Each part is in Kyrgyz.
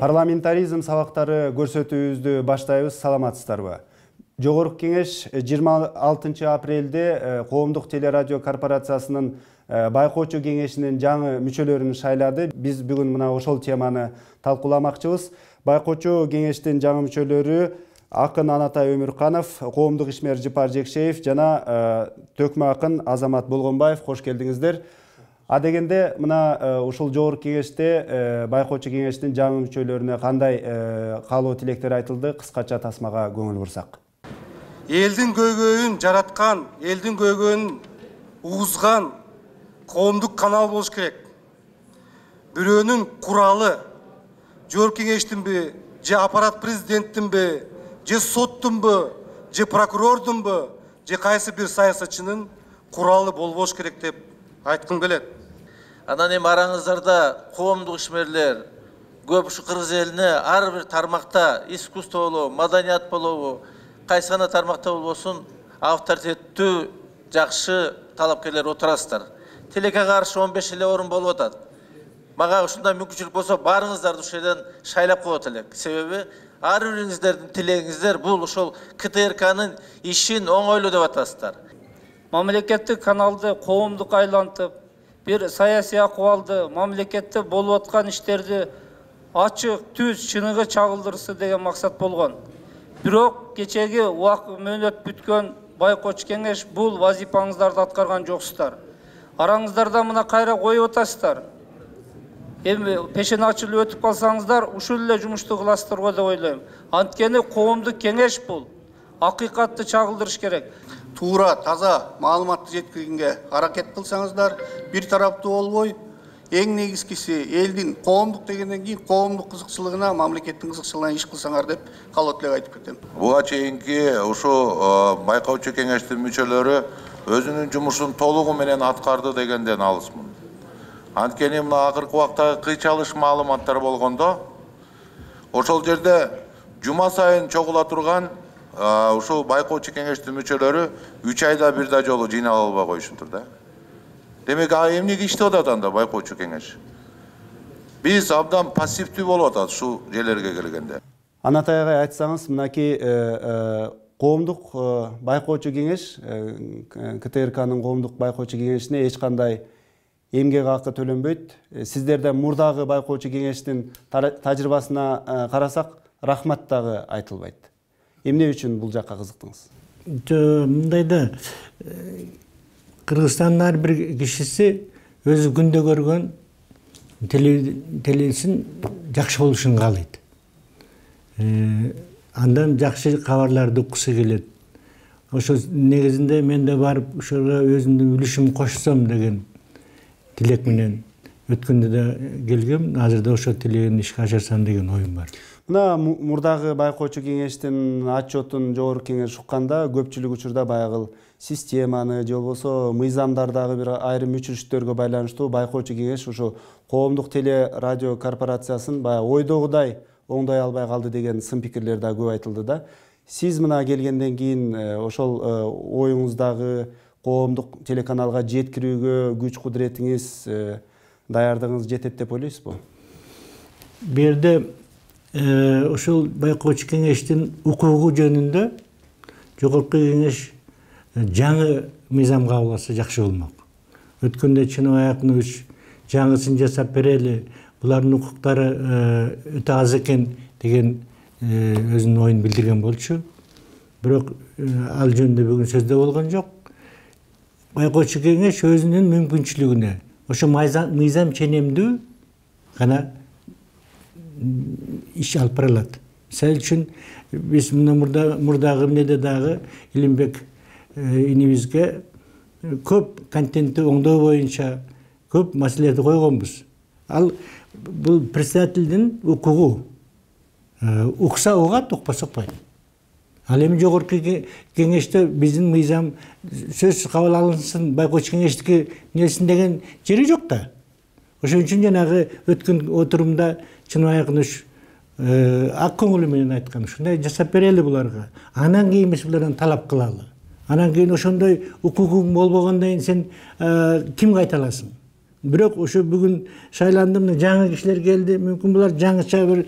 Парламентаризм сабактары көрсөтүүбүздү баштайбыз, саламатсыздарбы? Жогорку кеңеш 26 апрелде Коомдук телерадио корпорациясынын байкоочу кеңешинин жаңы мүчөлөрүн шайлады. Биз бүгүн мына ошол теманы талкууламакчыбыз. Байкоочу кеңештин жаңы мүчөлөрү акын Анатай Өмүрканов, коомдук ишмер Жыпар Жекшеев жана төкмө акын Азамат Болгонбаев. Кош келдиңиздер. Адегенде мына ушул жогорку кеңеште байкоочу кеңештин жаңы мүчөлөрүнө кандай каалоо тилектер айтылды? Кыскача тасмага көңүл бурсак. Элдин көйгөйүн жараткан, элдин көйгөйүн угузган коомдук канал болуш керек. Бирөөнүн куралы жогорку кеңештинби, же аппарат президенттинби, же соттунбу, же прокурордунбу, же кайсы бир саясатчынын куралы болбош керек деп айткым келет. Анан эми араңыздарда коомдук ишмерлер көп ушу кыргыз элине ар бир тармакта искусство болобу, маданият болобу, кайсы гана тармакта болбосун авторитеттүү, жакшы талапкерлер отурасыздар. Тилекке каршы 15 эле орун болуп атат. Мага ушундай мүмкүнчүлүк болсо баарыңыздарды ушул жерден шайлап коет элек. Себеби ар бириңиздердин тилегиңиздер бул ошол КТРКнын ишин оңойлуу деп атасыздар. Мамлекеттик каналды коомдук айлантып, бир саясий акыбалды, мамлекетте болуп аткан иштерди ачык, түз, чыныгы чагылдырсы деген максат болгон. Бирок кечеги мөөнөт бүткөн байкоочу кеңеш бул вазифаңыздарды аткарган жоксуздар. Араңыздарда мына кайра коюп атасыздар. Эми пешен ачылып өтүп калсаңыздар, ушул эле жумушту кыласыздар го деп ойлойм. Анткени коомдук кеңеш бул акыйкатты чагылдырыш керек. Туура, таза маалыматты жеткиргенге аракет кылсаңыздар, бир тараптуу болбой, эң негизгиси элдин коомдук дегенден кийин коомдук кызыкчылыгына, мамлекеттин кызыкчылыгына иш кылсаңар деп каалоо тилек айтып кетем. Буга чейинки ушу байкоочу кеңештин мүчөлөрү өзүнүн жумушун толугу менен аткарды дегенден алысмын. Анткени мына акыркы убакта кыйчалыш маалыматтар болгондо, ошол жерде жума сайын чогула турган ушул байкоочу кеңештин мүчөлөрү 3 айда бир да жолу жыйнала албай коюшуптур да. Демек, эмнеге иштеп атат анда байкоочу кеңеш? Биз абдан пассивдүү болуп атат ушул жерлерге келгенде. Анатай агай, айтсаңыз, мынакей коомдук байкоочу кеңеш, КТРКнын коомдук байкоочу кеңешине эч кандай эмгек акы төлөнбөйт. Сиздерден мурдагы байкоочу кеңештин тажрыйбасына карасак, рахмат дагы айтылбайт. Эмне үчүн бул жакка кызыктыңыз? Мындайда Кыргызстандын ар бир кишиси өзү күндө көргөн телесин жакшы болушун каалайт. Андан жакшы кабарларды уккусу келет. Ошо негизинде мен да барып ошого өзүмдүн үлүшүмдү кошсом деген тилек менен өткөндө да келгем. Азырда ошо тилегин ишке ашырсам деген оюм бар. Мына мурдагы байкоочу кеңештин отчетун жогорку кеңеш укканда көпчүлүк учурда баягы системаны же болбосо мыйзамдардагы бир айрым мүчүлүштөргө байланыштуу байкоочу кеңеш ушу коомдук теле радио корпорациясын баягы ойдогудай оңдой албай калды деген сын пикирлер да көп айтылды да. Сиз мына келгенден кийин ошол оюңуздагы коомдук телеканалга жеткирүүгө күч кудуретиңиз, даярдыгыңыз жетет деп ойлойсузбу? Бу жерде ошол байкоочу кеңештин укугу жөнүндө жогорку кеңеш жаңы мыйзам кабыл алса жакшы болмок. Өткөндө Чыныбай Акынович жаңысын жасап берели, булардын укуктары өтө аз экен деген өзүнүн оюн билдирген болчу. Бирок ал жөнүндө бүгүн сөздө болгон жок. Байкоочу кеңеш өзүнүн мүмкүнчүлүгүнө ошо мыйзам ченемдүү гана иш алып бара алат. Мисалы үчүн биз мына мурдагы эмнеде дагы Илимбек инибизге көп контентти оңдоо боюнча көп маселелерди койгонбуз. Ал бул председателдин укугу. Укса угат, укпаса укпайт. Ал эми жогорку кеңеште биздин мыйзам сөзсүз кабыл алынсын, байкоочу кеңештики несин деген жери жок да. Ошон үчүн жанагы өткөн отурумда Чыныбай Акынович ак көңүлү менен айткан, ушундай жасап берели буларга. Анан кийин биз булардан талап кылалы. Анан кийин ошондой укугуң болбогондон кийин сен кимге айта аласың? Бирок ошо бүгүн шайландым, жаңы кишилер келди. Мүмкүн булар жаңыча бир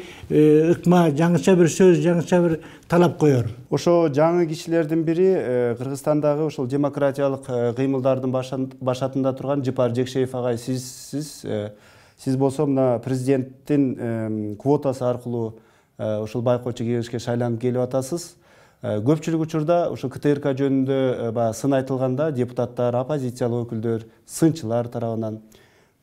ыкма, жаңыча бир сөз, жаңыча бир талап коёр. Ошо жаңы кишилердин бири Кыргызстандагы ошол демократиялык кыймылдардын башатында турган Жыпар Жекшеев агай. Сиз болсо мына президенттин квотасы аркылуу ошол байкоочу кеңешке шайланып келип атасыз. Көпчүлүк учурда ошо КТРК жөнүндө сын айтылганда депутаттар, оппозициялык өкүлдөр, сынчылар тарабынан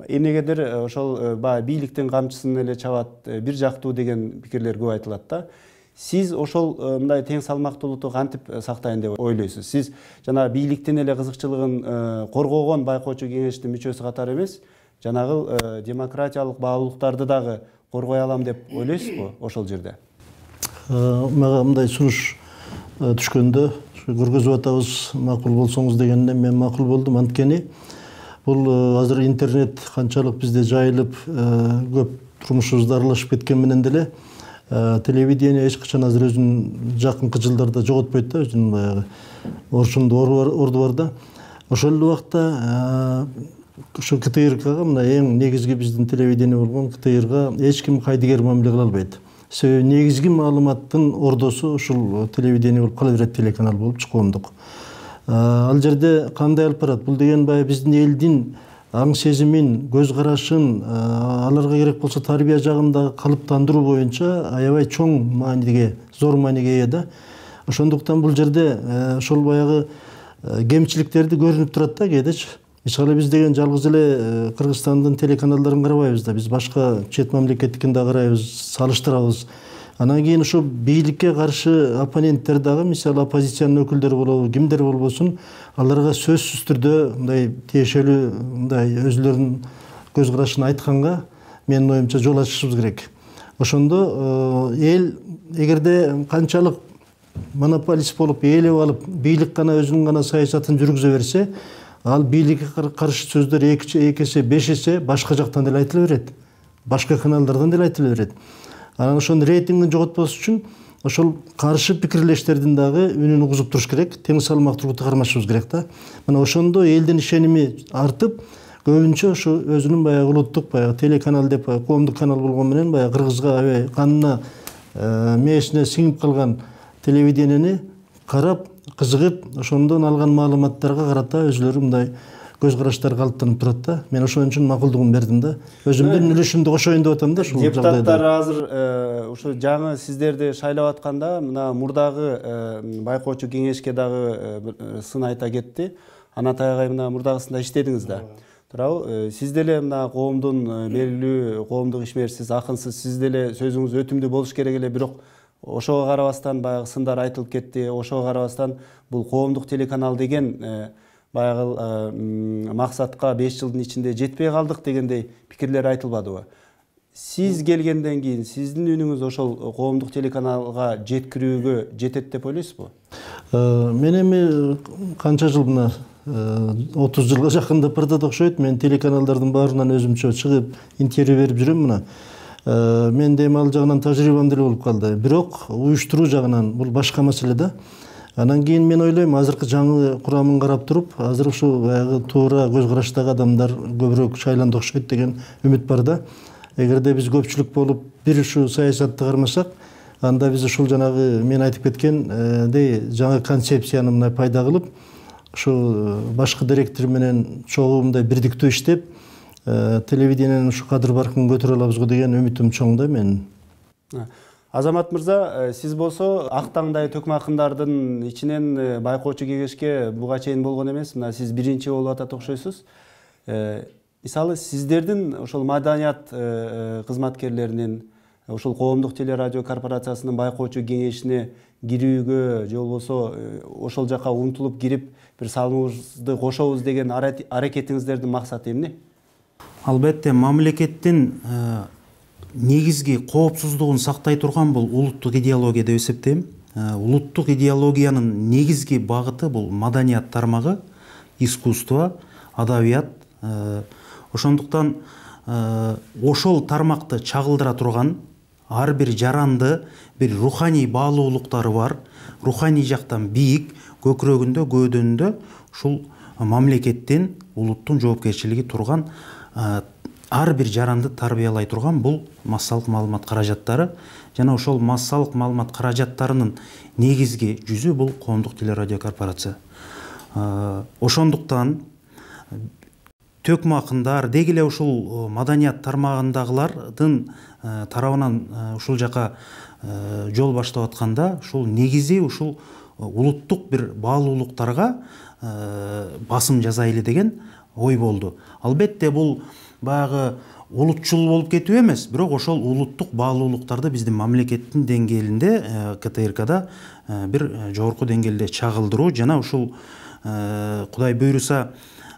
эмнегедир ошол бийликтин камчысын эле чабат, бир жактуу деген пикирлер көп айтылат да. Сиз ошол мындай тең салмактуулукту кантип сактайын деп ойлойсуз? Сиз жана бийликтин эле кызыкчылыгын коргогон байкоочу кеңештин мүчөсү катары эмес, жанагыл демократиялык баалуулуктарды дагы коргой алам деп ойлойсузбу ошол жерде? Мага мындай сунуш түшкөндө көргөзүп атабыз, макул болсоңуз дегенде мен макул болдум. Анткени бул азыр интернет канчалык бизде жайылып, көп турмушубузда аралашып кеткен менен деле телевидение эч качан азыр өзүнүн жакынкы жылдарда жоготпойт да, өзүнүн баягы орчунду орду бар да. Ошол эле убакта ошо КТРКга мына эң негизги биздин телевидение болгон КТРга эч ким кайдыгер мамиле кыла албайт. Себеби негизги маалыматтын ордосу ушул телевидение болуп кала берет, телеканал болуп, коомдук. Ал жерде кандай алып барат? Бул деген баягы биздин элдин аң сезимин, көз карашын, аларга керек болсо тарбия жагындагы калыптандыруу боюнча аябай чоң мааниге, зор мааниге ээ да. Ошондуктан бул жерде ошол баягы кемчиликтерди көрүнүп турат да кээдечи. Мисалы биз деген жалгыз эле Кыргызстандын телеканалдарын карабайбыз да, биз башка чет мамлекеттикин да карайбыз, салыштырабыз. Анан кийин ошо бийликке каршы оппоненттер дагы, мисалы оппозициянын өкүлдөрү болобу, кимдер болбосун, аларга сөзсүз түрдө мындай тиешелүү, мындай өзүлөрүнүн көз карашын айтканга менин оюмча жол ачышыбыз керек. Ошондо эл эгерде канчалык монополист болуп, ээлеп алып, бийлик гана өзүнүн гана саясатын жүргүзө берсе, ал бийликке каршы сөздөр 2 эсе, 5 эсе башка жактан деле айтыла берет. Башка каналдардан деле айтыла берет. Анан ошонун рейтингин жоготпош үчүн ошол каршы пикирлештердин дагы үнүн угузуп туруш керек, тең салмактуулукту кармашыбыз керек да. Мына ошондо элдин ишеними артып, көбүнчө ошо өзүнүн баягы улуттук баягы телеканал деп, коомдук канал болгон менен баягы кыргызга аябай канына, мээсине сиңип калган телевидениени карап, кызыгып, ошондон алган маалыматтарга карата өзүлөрү мындай көз караштар калыптанып турат да. Мен ошон үчүн макулдугун бердим да. Өзүмдүн үлүшүмдү кошоюн деп атам да ушул жагдайда. Депутаттар азыр ушу жаңы сиздерди шайлап атканда мына мурдагы байкоочу кеңешке дагы сын айта кетти. Анатай агай мына мурдагысында иштедиңиз да. Туурабы? Сиз деле мына коомдун белгилүү коомдук ишмерсиз, акынсыз, сиз деле сөзүңүз өтүмдүү болуш керек эле, бирок ошого карабастан баягы сындар айтылып кетти. Ошого карабастан бул коомдук телеканал деген баягы максатка 5 жылдын ичинде жетпей калдык дегендей пикирлер айтылбадыбы? Сиз келгенден кийин сиздин үнүңүз ошол коомдук телеканалга жеткирүүгө жетет деп ойлойсузбу? Мен эми канча жыл мына 30 жылга жакындап бардат окшойт. Мен телеканалдардын баарынан өзүмчө чыгып интервью берип жүрөм мына. Мен дем ал жагынан тажрыйбам деле болуп калды. Бирок уюштуруу жагынан бул башка маселе да. Анан кийин мен ойлойм, азыркы жаңы курамын карап туруп, азыр ушу баягы туура көз караштагы адамдар көбүрөөк шайланды окшойт деген үмүт бар да. Эгерде биз көпчүлүк болуп бир ушу саясатты кармасак, анда биз ушул жанагы мен айтып кеткендей жаңы концепцияны мындай пайда кылып, ушу башкы директор менен чогуу мындай бирдиктүү иштеп, телевидениенин ушу кадыр баркын көтөрө алабыз го деген үмүтүм чоң да менин. Азамат мырза, сиз болсо ак таңдай төкмакындардын ичинен байкоочу кеңешке буга чейин болгон эмес, мына сиз биринчи болуп атат окшойсуз. Мисалы сиздердин ошол маданият кызматкерлеринин ошол коомдук телерадио корпорациясынын байкоочу кеңешине кирүүгө же болбосо ошол жака умтулуп кирип бир салымыбызды кошобуз деген аракетиңиздердин максаты эмне? Албетте мамлекеттин негизги коопсуздугун сактай турган бул улуттук идеология деп эсептейм. Улуттук идеологиянын негизги багыты бул маданият тармагы, искусство, адабият. Ошондуктан ошол тармакты чагылдыра турган ар бир жаранды бир руханий баалуулуктары бар, руханий жактан бийик, көкүрөгүндө, көөдөнүндө ушул мамлекеттин, улуттун жоопкерчилиги турган ар бир жаранды тарбиялай турган бул массалык маалымат каражаттары жана ошол массалык маалымат каражаттарынын негизги жүзү бул коомдук телерадио корпорация. Ошондуктан төкмө акындар деги эле ушул маданият тармагындагылардын тарабынан ушул жака жол баштап атканда ушул негизи ушул улуттук бир баалуулуктарга басым жасайлы деген ой болду. Албетте бул баягы улутчул болуп кетүү эмес, бирок ошол улуттук баалуулуктарды биздин мамлекеттин деңгээлинде КТРКда бир жогорку деңгээлде чагылдыруу жана ушул Кудай буйруса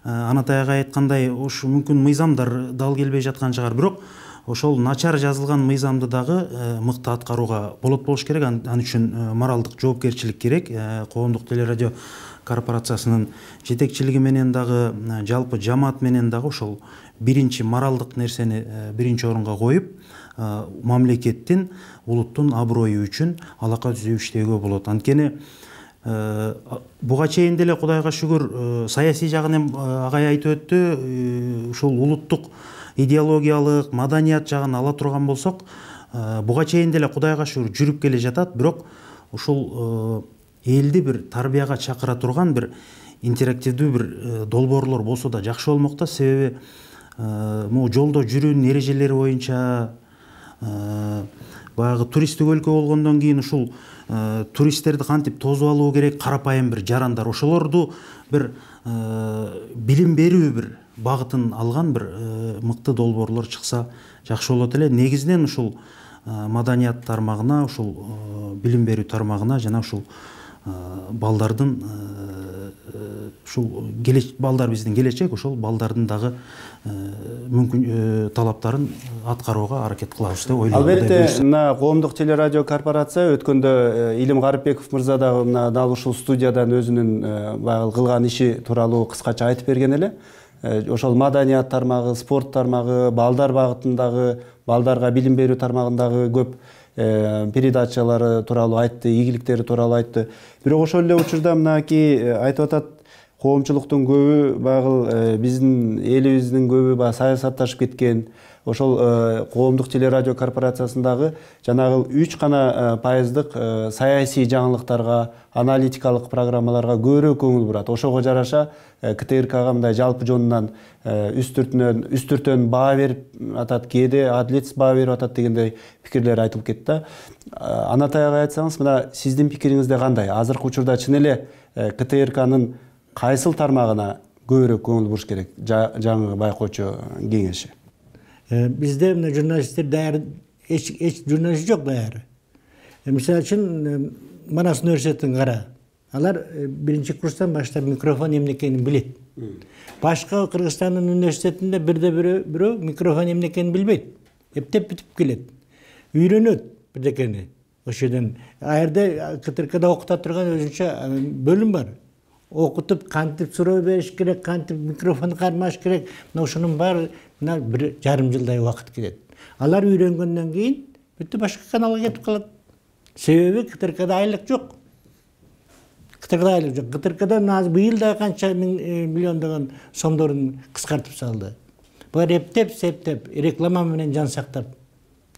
Анатай ага айткандай ушу мүмкүн мыйзамдар дал келбей жаткан чыгар, бирок ошол начар жазылган мыйзамды дагы мыкты аткарууга болуш керек. Ал үчүн моралдык жоопкерчилик керек. Коомдук телерадио корпорациясынын жетекчилиги менен дагы жалпы жамаат менен дагы ошол биринчи моралдык нерсени биринчи орунга коюп, мамлекеттин, улуттун аброю үчүн алака түзүү иштөөгө болот. Анткени буга чейин деле Кудайга шүгүр саясий жагын агай айтып өттү. Ушул улуттук идеологиялык, маданият жагын ала турган болсок, буга чейин деле Кудайга шүгүр жүрүп келе жатат, бирок ушул элди бир тарбияга чакыра турган бир интерактивдүү бир долбоорлор болсо да жакшы болмок да. Себеби могу жолдо жүрүүнүн эрежелери боюнча баягы туристтик өлкө болгондон кийин ушул туристтерди кантип тосуп алуу керек, карапайым бир жарандар, ошолорду бир билим берүү бир багытын алган бир мыкты долбоорлор чыкса жакшы болот эле. Негизинен ушул маданият тармагына, ушул билим берүү тармагына жана ушул балдардын ушул балдар биздин келечек, ошол балдардын дагы мүмкүн талаптарын аткарууга аракет кылабыз деп ойлойм. Албетте, мына коомдук телерадио корпорация өткөндө Илим Гарипбеков мырза дагы мына дал ушул студиядан өзүнүн баягы кылган иши тууралуу кыскача айтып берген эле. Ошол маданият тармагы, спорт тармагы, балдар багытындагы, балдарга билим берүү тармагындагы көп передачалары тууралуу айтты, ийгиликтери тууралуу айтты. Бирок ошол эле учурда мынакей айтып атат, коомчулуктун көбү баягы биздин элибиздин көбү баягы саясатташып кеткен. Ошол коомдук телерадио корпорациясындагы жанагы 3 гана пайыздык саясий жаңылыктарга, аналитикалык программаларга көбүрөөк көңүл бурат. Ошого жараша КТРКга мындай жалпы жонунан үстүртөн баа берип атат, кээде адилетсиз баа берип атат дегендей пикирлер айтылып кетти. Анатай ага айтсаңыз, мына сиздин пикириңизде кандай? Азыркы учурда чын эле КТРКнын кайсыл тармагына көбүрөөк көңүл буруш керек? Жаңы байкоочу кеңеши. Bizde jurnalistler değer, hiç jurnalist yok değer. Misal için Manas Üniversitesi'nin kara. Alar birinci kurstan başlar mikrofon emnekeni bilet. Başka Kırgızistan'ın üniversitesinde biri mikrofon emnekeni bilmeydi. Hep bitip gelet. Üyrenöt bir dekeni. O şeyden. Ayarda Kıtırka'da okuta turgan özünçe bölüm var. Okutup kantip soru veriş gerek, kantip mikrofonu karmaş gerek. Şunun var, bir yarım yılday vakit gidet. Alar öğrengenden keyin bitti başka kanala getip kalat. Sebebi Kıtırka'da aylık yok. Kıtırka'da aylık yok. Kıtırka'da bu yılda kança milyondagan somdorun kıskartıp saldı. Bunlar hep reklama menen can saktap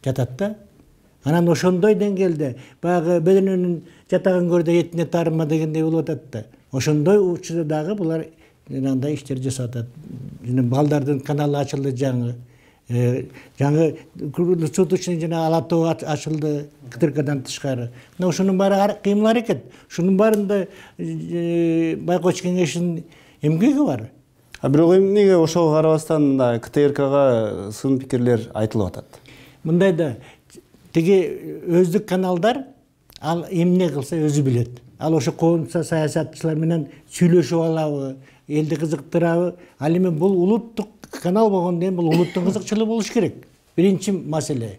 jatatta. Anan oşondoy dengelde bayağı bedeninin jatagан көрдө etine tarıma degende болуп атат. Oşondoy учурда дагы булар мындай иштер жасап атат. Балдардын каналы ачылды жаңы сот үчүн жана Алатоо ачылды Кытыркадан тышкары. Мына ошонун баары кыймыл аракет. Шунун баарында байкоочу кеңешинин эмгеги бар. Бирок эмнеге ошого карабастан КТРКга сын пикирлер айтылып атат? Мындай да тиги өздүк каналдар ал эмне кылса өзү билет. Ал ошо коомчу саясатчылар менен сүйлөшүп алабы, элди кызыктырабы? Ал эми бул улуттук канал болгондон кийин бул улуттун кызыкчылыгы болуш керек. Биринчи маселе.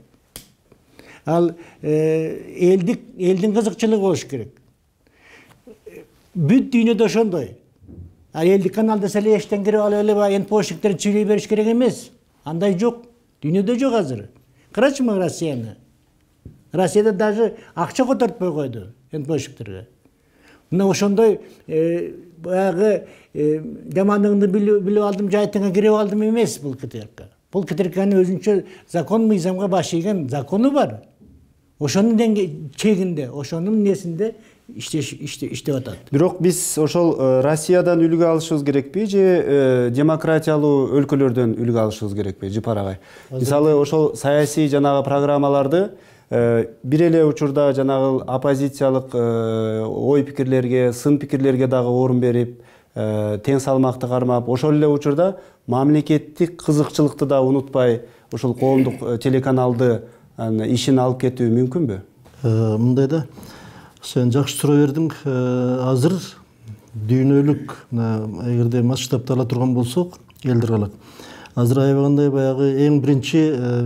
Ал элдин кызыкчылыгы болуш керек. Бүт дүйнөдө ошондой. Ал элдик каналда эле эштен кирип алып эле энпошниктер сүйлөй бериш керек эмес. Андай жок. Дүйнөдө жок азыр. Карачымы Россияны? Россияда даже акча котортпой койду энпошниктерге. мына ошондой баягы жамандыгыңды билип алдым, жайтыңа кирип алдым эмес бул КТРК. Бул КТРКнын өзүнчө закон мыйзамга баш ийген закону бар. Ошонун чегинде, ошонун несинде иштеп атат. Бирок биз ошол Россиядан үлгү алышыбыз керекпи же демократиялуу өлкөлөрдөн үлгү алышыбыз керекпи, Жыпар агай? Мисалы ошол саясий жанагы программаларды бир эле учурда жанагы оппозициялык ой пикирлерге, сын пикирлерге дагы орун берип, тең салмакты кармап, ошол эле учурда мамлекеттик кызыкчылыкты да унутпай, ошол коомдук телеканалды ишин алып кетүү мүмкүнбү? Мындай да, сен жакшы суроо бердиң. Азыр дүйнөлүк, эгерде масштабта ала турган болсок, элдир калат. Азыр аябагандай баягы эң биринчи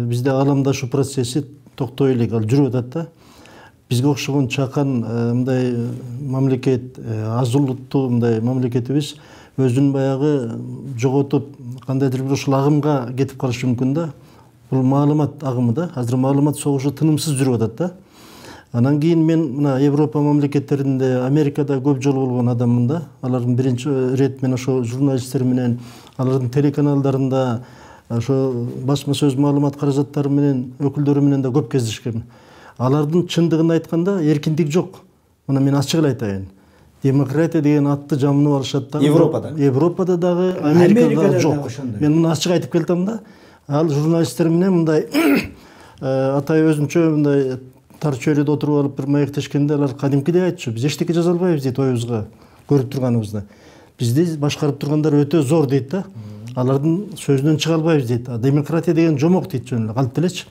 бизде ааламдашуу процесси токтой элек, ал жүрүп атат да. Бизге окшогон чакан мындай мамлекет, аз улуттуу мындай мамлекетибиз өзүн баягы жоготуп, кандайдыр бир ушул агымга кетип калышы мүмкүн да. Бул маалымат агымы да. Азыр маалымат согушу тынымсыз жүрүп атат да. Анан кийин мен мына Европа мамлекеттеринде, Америкада көп жолу болгон адаммын да. Алардын биринчи рет мен ошо журналисттер менен, алардын телеканалдарында, ошо басма сөз маалымат каражаттары менен, өкүлдөрү менен да көп кездешкем. Алардын чындыгын айтканда эркиндик жок. Мына мен ачык эле айтайын. Демократия деген атты жамынып алышат да. Европада дагы, Америкада дагы жок. Мен муну ачык айтып келтем да. Ал журналисттер менен мындай атай өзүнчө мындай тар чөйрөдө отуруп алып бир маектешкенде алар кадимкидей айтчу: биз эчтеке жаза албайбыз дейт, оюбузга, көрүп турганыбызды. Бизди башкарып тургандар өтө зор дейт да. Алардын сөзүнөн чыга албайбыз дейт. Демократия деген жомок дейт, жөн эле калп делечи.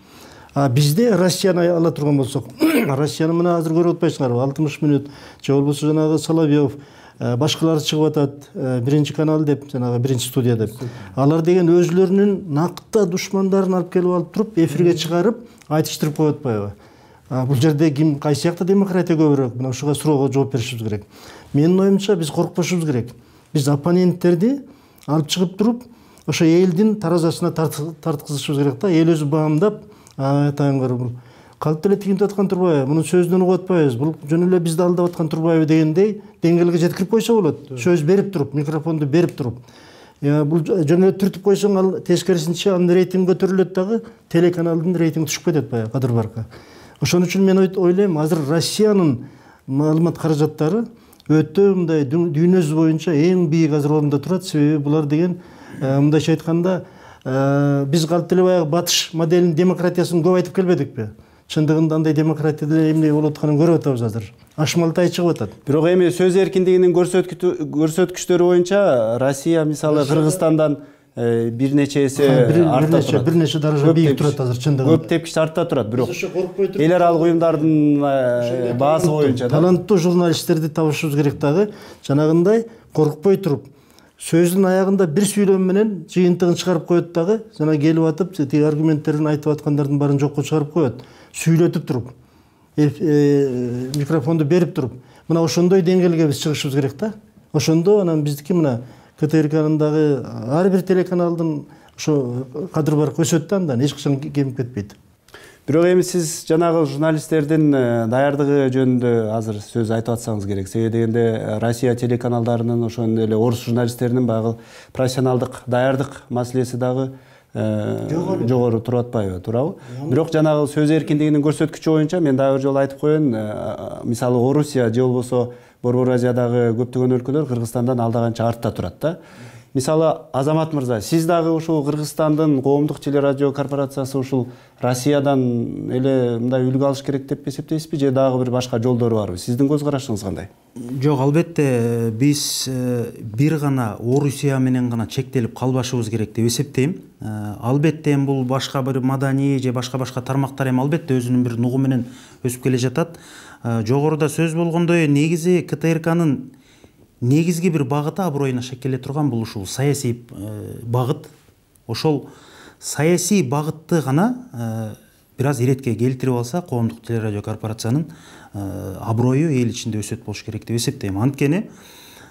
Бизде Россияны ала турган болсок, Россияны мына азыр көрүп атпайсыңарбы? 60 мүнөт же болбосо жанагы Соловьев, башкалары чыгып атат, биринчи канал деп, жанагы биринчи студия деп. Алар деген өзүлөрүнүн накта душмандарын алып келип алып туруп, эфирге чыгарып, айтыштырып коюп атпайбы? Бул жерде ким кайсы жакта демократия көбүрөөк? Мына ушуга суроого жооп беришибиз керек. Менин оюмча биз коркпошубуз керек. Биз оппоненттерди алып чыгып туруп, ошо элдин таразасына тарткызышыбыз керек да. Эл өзү баамдап, атайыңдар бул калп деле тигинтип аткан турбайбы? Мунун сөзүнөн угуп атпайбыз. Бул жөн эле бизди алдап аткан турбайбы дегендей деңгээлге жеткирип койсо болот. Сөз берип туруп, микрофонду берип туруп. Бул жөн эле түртүп койсоң, ал тескерисинче анын рейтинги көтөрүлөт дагы, телеканалдын рейтинги түшүп кетет баягы кадыр барка. Ошон үчүн мен ойлойм, азыр Россиянын маалымат каражаттары өтө мындай дүйнө жүзү боюнча эң бийик азыр орунда турат. Себеби булар деген мындайча айтканда биз калп деле баягы батыш моделинин демократиясын көп айтып келбедикпи? Чындыгында андай демократия деле эмне болуп атканын көрүп атабыз азыр. Ашмалтай чыгып атат. Бирок эми сөз эркиндигинин көрсөткүчтөрү боюнча Россия мисалы Кыргызстандан бир нече эсе артта турат. Бир нече даража бийик турат азыр чындыгында. Көп тепкич артта турат, бирок эл аралык уюмдардын баасы боюнча таланттуу журналисттерди табышыбыз керек дагы. Жанагындай коркпой туруп, сөздүн аягында бир сүйлөм менен жыйынтыгын чыгарып коет дагы, жана келип атып, тиги аргументтерин айтып аткандардын баарын жокко чыгарып коет. Сүйлөтүп туруп, микрофонду берип туруп, мына ошондой деңгээлге биз чыгышыбыз керек да. Ошондо анан биздики мына КТРКнын дагы ар бир телеканалдын ошо кадыр баркы өсөт да, андан эч качан кемип кетпейт. Бирок эми сиз жанагы журналисттердин даярдыгы жөнүндө азыр сөз айтып атсаңыз керек. Себеби дегенде Россия телеканалдарынын, ошондой эле орус журналисттеринин баягы профессионалдык даярдык маселеси дагы жогору туруп атпайбы, туурабы? Бирок жанагы сөз эркиндигинин көрсөткүчү боюнча мен дагы бир жолу айтып коеюн, мисалы Орусия же болбосо Борбор Азиядагы көптөгөн өлкөлөр Кыргызстандан алда канча артта турат да. Мисалы Азамат мырза, сиз дагы ушул Кыргызстандын коомдук телерадио корпорациясы ушул Россиядан эле мындай үлгү алыш керек деп эсептейсизби же дагы бир башка жолдору барбы? Сиздин көз карашыңыз кандай? Жок, албетте биз бир гана Орусия менен гана чектелип калбашыбыз керек деп эсептейм. Албетте бул башка бир маданий же башка тармактар албетте өзүнүн бир нугу менен өсүп келе жатат. Жогоруда сөз болгондой, негизи КТРКнын негизги бир багыты аброюна шекеле турган бул ушул саясий багыт. Ошол саясий багытты гана бир аз иретке келтирип алса, коомдук телерадио корпорациянын аброю эл ичинде өсөт болуш керек деп эсептейм. Анткени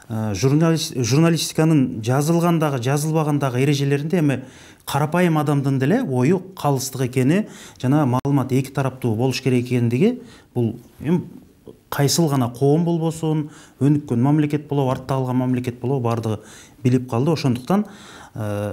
журналистиканын жазылгандагы, жазылбагандагы эрежелеринде эми карапайым адамдын деле ою калыстык экени, жана маалымат эки тараптуу болуш керек экендиги, бул кайсыл гана коом болбосун, өнүккөн мамлекет болобу, артта калган мамлекет болобу, бардыгы билип калды. Ошондуктан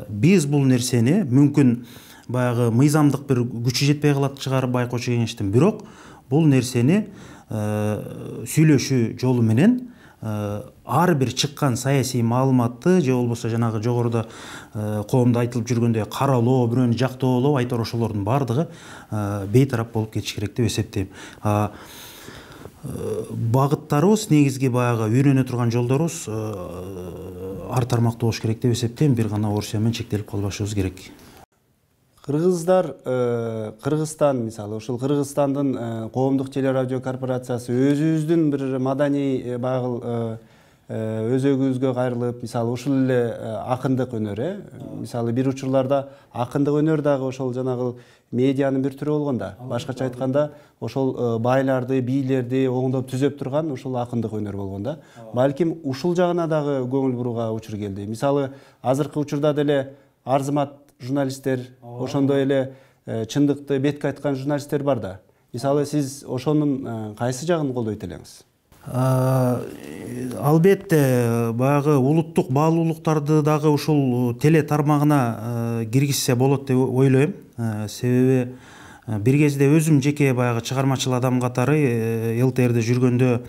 биз бул нерсени мүмкүн баягы мыйзамдык бир күчү жетпей калат чыгар байкоочу кеңештин, бирок бул нерсени сүйлөшүү жолу менен ар бир чыккан саясий маалыматты же болбосо жанагы жогоруда коомдо айтылып жүргөндөй каралоо, бирөөнү жактоолоо, айтор ошолордун баардыгы бейтарап болуп кетиш керек деп эсептейм. Багыттарыбыз негизги баягы үйрөнө турган жолдорубуз ар тармактуу болуш керек деп эсептейм. Бир гана Орусия менен чектелип калбашыбыз керек. Кыргыздар, Кыргызстан мисалы, ушул Кыргызстандын коомдук телерадио корпорациясы өзүбүздүн бир маданий багыл өзөгүбүзгө кайрылып, мисалы ушул эле акындык өнөр, мисалы бир учурларда акындык өнөр дагы ошол жанагы медианын бир түрү болгонда, башкача айтканда ошол байларды, бийлерди оңдоп түзөп турган ушул акындык өнөр болгонда, балким ушул жагына дагы көңүл бурууга учур келди. Мисалы азыркы учурда деле арзымат журналисттер, ошондой эле чындыкты бетке айткан журналисттер бар да. Мисалы сиз ошонун кайсы жагын колдойт элеңиз? Албетте баягы улуттук баалуулуктарды дагы ушул теле тармагына киргизсе болот деп ойлойм. Себеби бир кезде өзүм жеке баягы чыгармачыл адам катары ЛТРде жүргөндө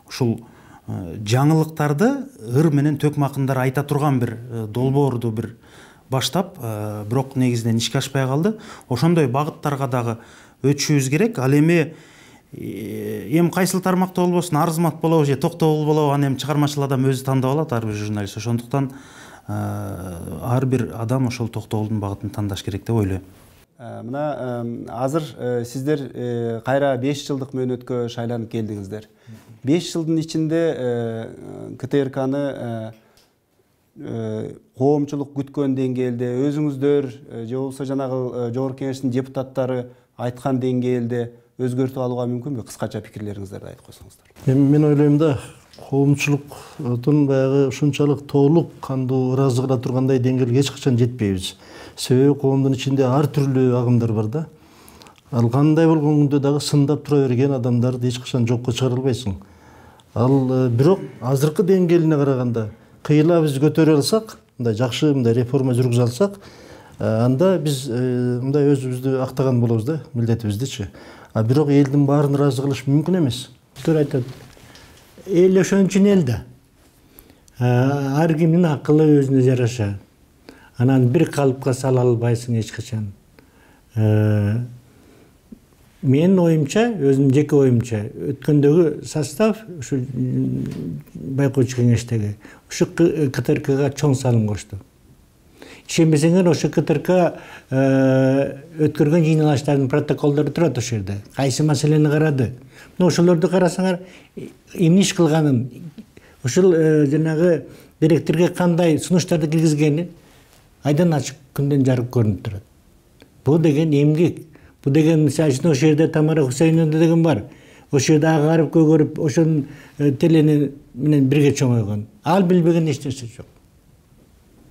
ушул жаңылыктарды ыр менен төкмакындар айта турган бир долбоорду бир баштап, бирок негизинен ишке ашпай калды. Ошондой багыттарга дагы өтүшүбүз керек. Ал эми кайсыл тармакта болбосун, арзымат болобу же токтогул болобу, аны эми чыгармачыл адам өзү тандап алат, ар бир журналист. Ошондуктан ар бир адам ошол токтогулдун багытын тандаш керек деп ойлойм. Мына азыр сиздер кайра 5 жылдык мөөнөткө шайланып келдиңиздер. 5 жылдын ичинде КТРКны коомчулук күткөн деңгээлде, өзүңүздөр же болбосо жанагы жогорку кеңештин депутаттары айткан деңгээлде өзгөртүп алууга мүмкүнбү? Кыскача пикирлериңиздерди айтып койсоңуздар. Мен ойлойм да, коомчулуктун баягы ушунчалык толук кандуу ыраазы кыла тургандай деңгээлге эч качан жетпейбиз. Себеби коомдун ичинде ар түрлүү агымдар бар да. Ал кандай болгон күндө дагы сындап тура берген адамдарды эч качан жокко чыгара албайсың. Ал бирок азыркы деңгээлине караганда кыйла биз көтөрө алсак, мындай жакшы мындай реформа жүргүзө алсак, анда биз мындай өзүбүздү актаган болобуз да, милдетибиздичи. А бирок элдин баарын ыраазы кылыш мүмкүн эмес. Туура айтат. Эл ошон үчүн эл да. Ар кимдин акылы өзүнө жараша. Анан бир калыпка сала албайсың эч качан. Менин оюмча, өзүмдүн жеке оюмча, өткөндөгү состав ушу байкоочу кеңештеги ушу КТРКга чоң салым кошту. Ишенбесеңер, ошо КТРК өткөргөн жыйналыштардын протоколдору турат ошол жерде. Кайсы маселени карады. Ошолорду карасаңар, эмне иш кылганын, ошол жанагы директорго кандай сунуштарды киргизгени айдан ачык күндөн жарык көрүнүп турат. Бул деген эмгек. Бу деген мисалы үчүн ошол жерде Тамара Хусейновна деген бар. Ошол жерде агарып көгөрүп, ошонун телени менен бирге чоңойгон. Ал билбеген эч нерсе жок.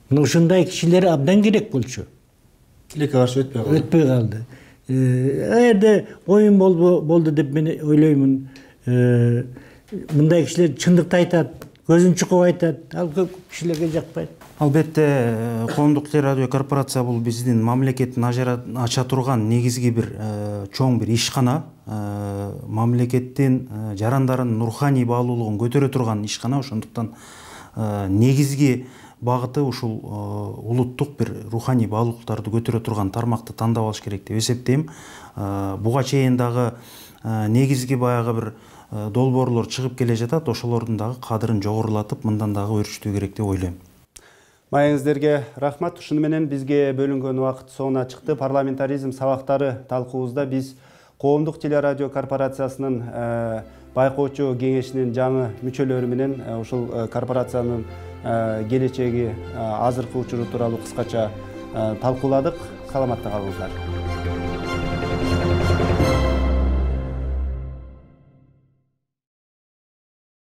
Мына ушундай кишилер абдан керек болчу. Тилекке каршы өтпөй калды. Эгерде оюн болду деп мен ойлоймун. Мындай кишилер чындыкты айтат, көзүн чукуп айтат. Ал көп кишилерге жакпайт. Албетте, коомдук телерадио корпорация бул биздин мамлекеттин ача турган негизги бир чоң бир ишкана, мамлекеттин жарандарынын руханий баалуулугун көтөрө турган ишкана. Ошондуктан негизги багыты ушул улуттук бир руханий баалуулуктарды көтөрө турган тармакты тандап алыш керек деп эсептейм. Буга чейин дагы негизги баягы бир долбоорлор чыгып келе жатат, ошолордун дагы кадырын жогорулатып, мындан дагы өрүштүү керек деп ойлойм. Маеңиздерге рахмат. Ушуну менен бизге бөлүнгөн убакыт соңуна чыкты. Парламентаризм сабактары талкуубузда биз коомдук телерадио корпорациясынын байкоочу кеңешинин жаңы мүчөлөрү менен ушул корпорациянын келечеги азыркы учуру тууралуу кыскача талкууладык. Саламатта калыңыздар.